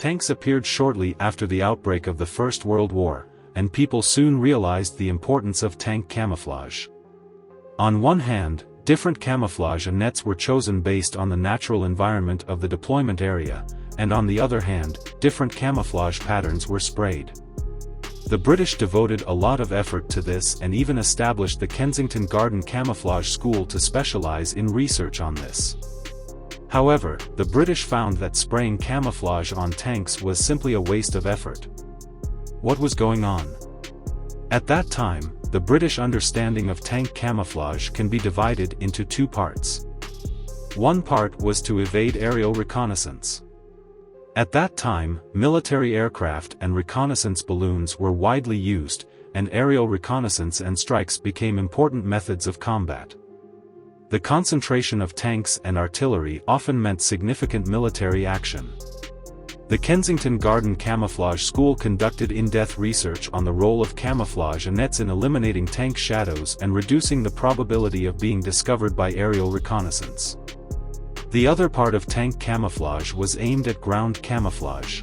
Tanks appeared shortly after the outbreak of the First World War, and people soon realized the importance of tank camouflage. On one hand, different camouflage nets were chosen based on the natural environment of the deployment area, and on the other hand, different camouflage patterns were sprayed. The British devoted a lot of effort to this and even established the Kensington Garden Camouflage School to specialize in research on this. However, the British found that spraying camouflage on tanks was simply a waste of effort. What was going on? At that time, the British understanding of tank camouflage can be divided into two parts. One part was to evade aerial reconnaissance. At that time, military aircraft and reconnaissance balloons were widely used, and aerial reconnaissance and strikes became important methods of combat. The concentration of tanks and artillery often meant significant military action. The Kensington Garden Camouflage School conducted in-depth research on the role of camouflage nets in eliminating tank shadows and reducing the probability of being discovered by aerial reconnaissance. The other part of tank camouflage was aimed at ground camouflage.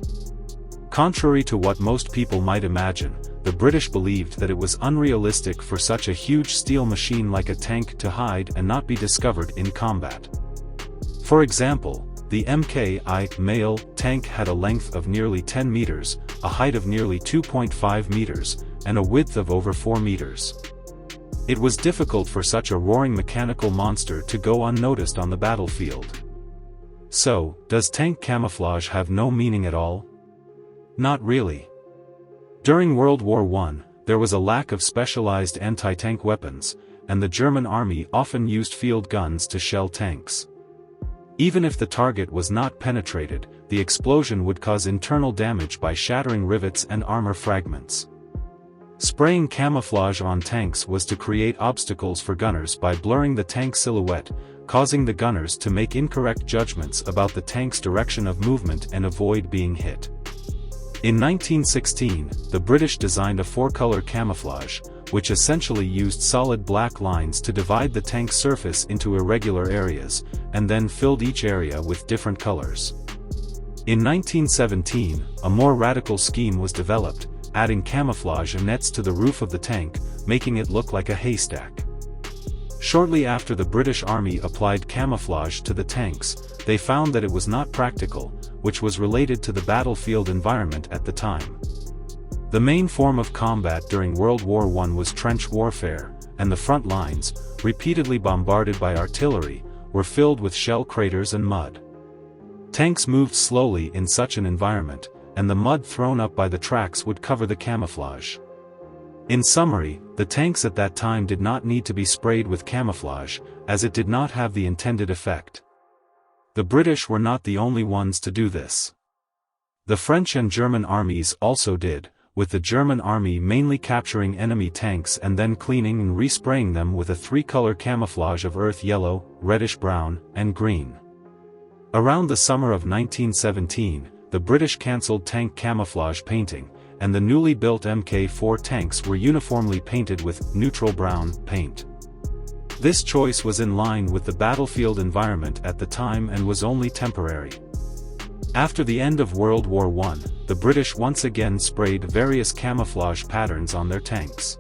Contrary to what most people might imagine, the British believed that it was unrealistic for such a huge steel machine like a tank to hide and not be discovered in combat. For example, the Mk.I mail tank had a length of nearly 10 meters, a height of nearly 2.5 meters, and a width of over 4 meters. It was difficult for such a roaring mechanical monster to go unnoticed on the battlefield. So, does tank camouflage have no meaning at all? Not really. During World War I, there was a lack of specialized anti-tank weapons, and the German army often used field guns to shell tanks. Even if the target was not penetrated, the explosion would cause internal damage by shattering rivets and armor fragments. Spraying camouflage on tanks was to create obstacles for gunners by blurring the tank silhouette, causing the gunners to make incorrect judgments about the tank's direction of movement and avoid being hit. In 1916, the British designed a four-color camouflage, which essentially used solid black lines to divide the tank's surface into irregular areas, and then filled each area with different colors. In 1917, a more radical scheme was developed, adding camouflage nets to the roof of the tank, making it look like a haystack. Shortly after the British Army applied camouflage to the tanks, they found that it was not practical, which was related to the battlefield environment at the time. The main form of combat during World War I was trench warfare, and the front lines, repeatedly bombarded by artillery, were filled with shell craters and mud. Tanks moved slowly in such an environment, and the mud thrown up by the tracks would cover the camouflage. In summary, the tanks at that time did not need to be sprayed with camouflage, as it did not have the intended effect. The British were not the only ones to do this. The French and German armies also did, with the German army mainly capturing enemy tanks and then cleaning and respraying them with a three-color camouflage of earth yellow, reddish-brown, and green. Around the summer of 1917, the British cancelled tank camouflage painting, and the newly built Mk4 tanks were uniformly painted with neutral brown paint. This choice was in line with the battlefield environment at the time and was only temporary. After the end of World War I, the British once again sprayed various camouflage patterns on their tanks.